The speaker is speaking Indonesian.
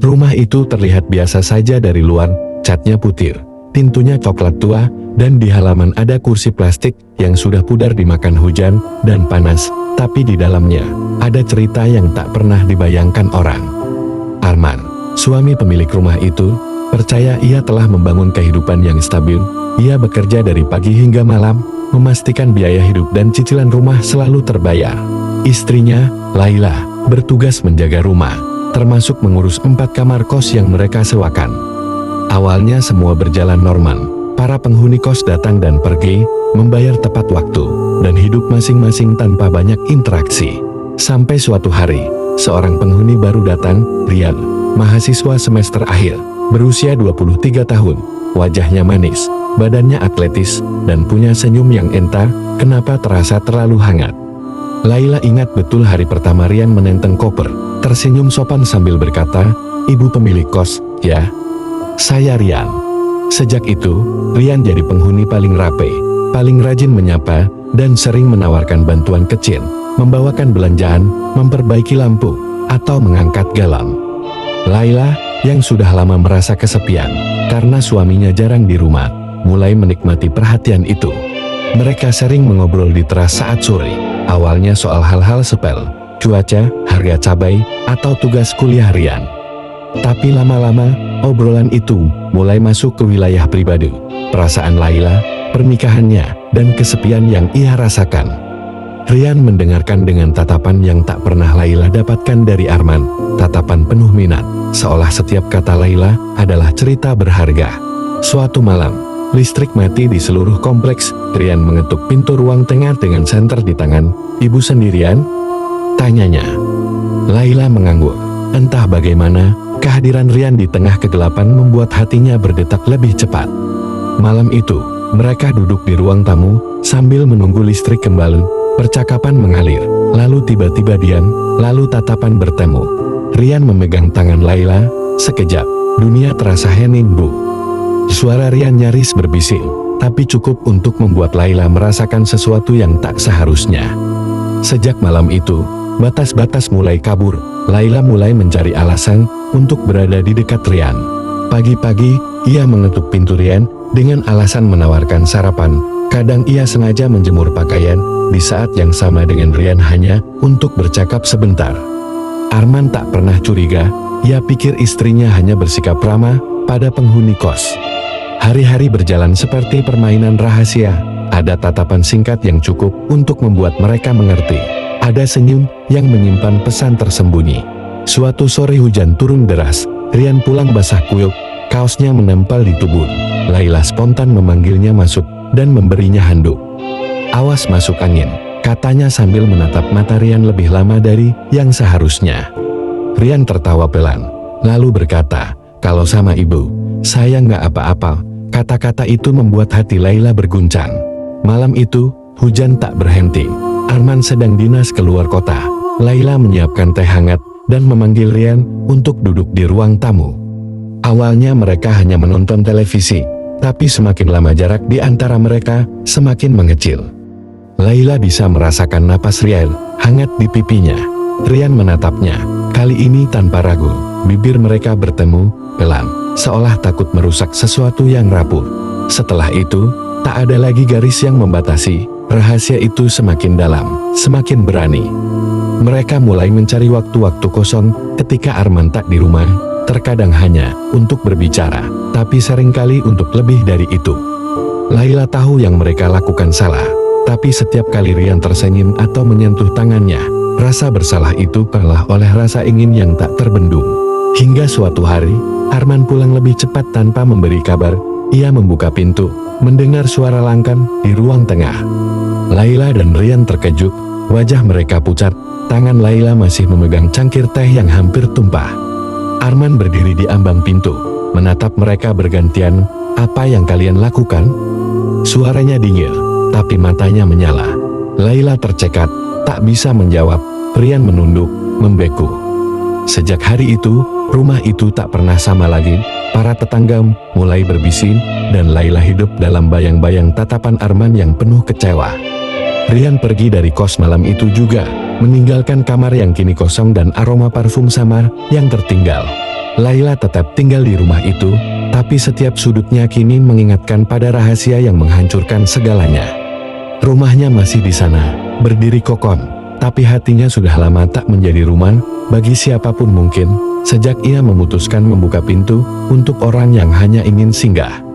Rumah itu terlihat biasa saja dari luar, catnya putih, pintunya coklat tua, dan di halaman ada kursi plastik yang sudah pudar dimakan hujan dan panas, tapi di dalamnya ada cerita yang tak pernah dibayangkan orang. Arman, suami pemilik rumah itu, percaya ia telah membangun kehidupan yang stabil. Ia bekerja dari pagi hingga malam, memastikan biaya hidup dan cicilan rumah selalu terbayar. Istrinya, Laila, bertugas menjaga rumah, termasuk mengurus 4 kamar kos yang mereka sewakan. Awalnya semua berjalan normal, para penghuni kos datang dan pergi, membayar tepat waktu, dan hidup masing-masing tanpa banyak interaksi. Sampai suatu hari, seorang penghuni baru datang, Rian, mahasiswa semester akhir, berusia 23 tahun, wajahnya manis, badannya atletis, dan punya senyum yang entah kenapa terasa terlalu hangat. Laila ingat betul hari pertama Rian menenteng koper, tersenyum sopan sambil berkata, "Ibu pemilik kos, ya? Saya Rian." Sejak itu, Rian jadi penghuni paling rapi, paling rajin menyapa, dan sering menawarkan bantuan kecil, membawakan belanjaan, memperbaiki lampu, atau mengangkat galon. Laila, yang sudah lama merasa kesepian, karena suaminya jarang di rumah, mulai menikmati perhatian itu. Mereka sering mengobrol di teras saat sore, awalnya soal hal-hal sepele, cuaca, harga cabai, atau tugas kuliah Rian. Tapi lama-lama, obrolan itu mulai masuk ke wilayah pribadi, perasaan Laila, pernikahannya, dan kesepian yang ia rasakan. Rian mendengarkan dengan tatapan yang tak pernah Laila dapatkan dari Arman, tatapan penuh minat, seolah setiap kata Laila adalah cerita berharga. Suatu malam, listrik mati di seluruh kompleks. Rian mengetuk pintu ruang tengah dengan senter di tangan. "Ibu sendirian?" tanyanya. Laila mengangguk. Entah bagaimana, kehadiran Rian di tengah kegelapan membuat hatinya berdetak lebih cepat. Malam itu, mereka duduk di ruang tamu, sambil menunggu listrik kembali. Percakapan mengalir, lalu tiba-tiba diam, lalu tatapan bertemu. Rian memegang tangan Laila, sekejap, dunia terasa hening bu. Suara Rian nyaris berbisik, tapi cukup untuk membuat Laila merasakan sesuatu yang tak seharusnya. Sejak malam itu, batas-batas mulai kabur. Laila mulai mencari alasan untuk berada di dekat Rian. Pagi-pagi, ia mengetuk pintu Rian dengan alasan menawarkan sarapan. Kadang ia sengaja menjemur pakaian di saat yang sama dengan Rian hanya untuk bercakap sebentar. Arman tak pernah curiga, ia pikir istrinya hanya bersikap ramah pada penghuni kos. Hari-hari berjalan seperti permainan rahasia, ada tatapan singkat yang cukup untuk membuat mereka mengerti. Ada senyum yang menyimpan pesan tersembunyi. Suatu sore hujan turun deras, Rian pulang basah kuyup, kaosnya menempel di tubuh. Laila spontan memanggilnya masuk dan memberinya handuk. "Awas masuk angin," katanya sambil menatap mata Rian lebih lama dari yang seharusnya. Rian tertawa pelan, lalu berkata, "Kalau sama ibu, saya nggak apa-apa." Kata-kata itu membuat hati Laila berguncang. Malam itu, hujan tak berhenti. Arman sedang dinas keluar kota. Laila menyiapkan teh hangat dan memanggil Rian untuk duduk di ruang tamu. Awalnya mereka hanya menonton televisi, tapi semakin lama jarak di antara mereka semakin mengecil. Laila bisa merasakan napas Rian hangat di pipinya. Rian menatapnya, kali ini tanpa ragu. Bibir mereka bertemu, pelan, seolah takut merusak sesuatu yang rapuh. Setelah itu, tak ada lagi garis yang membatasi. Rahasia itu semakin dalam, semakin berani. Mereka mulai mencari waktu-waktu kosong ketika Arman tak di rumah, terkadang hanya untuk berbicara, tapi seringkali untuk lebih dari itu. Laila tahu yang mereka lakukan salah, tapi setiap kali Rian tersenyum atau menyentuh tangannya, rasa bersalah itu kalah oleh rasa ingin yang tak terbendung. Hingga suatu hari, Arman pulang lebih cepat tanpa memberi kabar. Ia membuka pintu, mendengar suara langkah di ruang tengah. Laila dan Rian terkejut, wajah mereka pucat, tangan Laila masih memegang cangkir teh yang hampir tumpah. Arman berdiri di ambang pintu, menatap mereka bergantian. "Apa yang kalian lakukan?" Suaranya dingin, tapi matanya menyala. Laila tercekat, tak bisa menjawab. Rian menunduk, membeku. Sejak hari itu, rumah itu tak pernah sama lagi. Para tetangga mulai berbisik, dan Laila hidup dalam bayang-bayang tatapan Arman yang penuh kecewa. Rian pergi dari kos malam itu juga, meninggalkan kamar yang kini kosong dan aroma parfum samar yang tertinggal. Laila tetap tinggal di rumah itu, tapi setiap sudutnya kini mengingatkan pada rahasia yang menghancurkan segalanya. Rumahnya masih di sana, berdiri kokoh, tapi hatinya sudah lama tak menjadi rumah bagi siapapun mungkin, sejak ia memutuskan membuka pintu untuk orang yang hanya ingin singgah.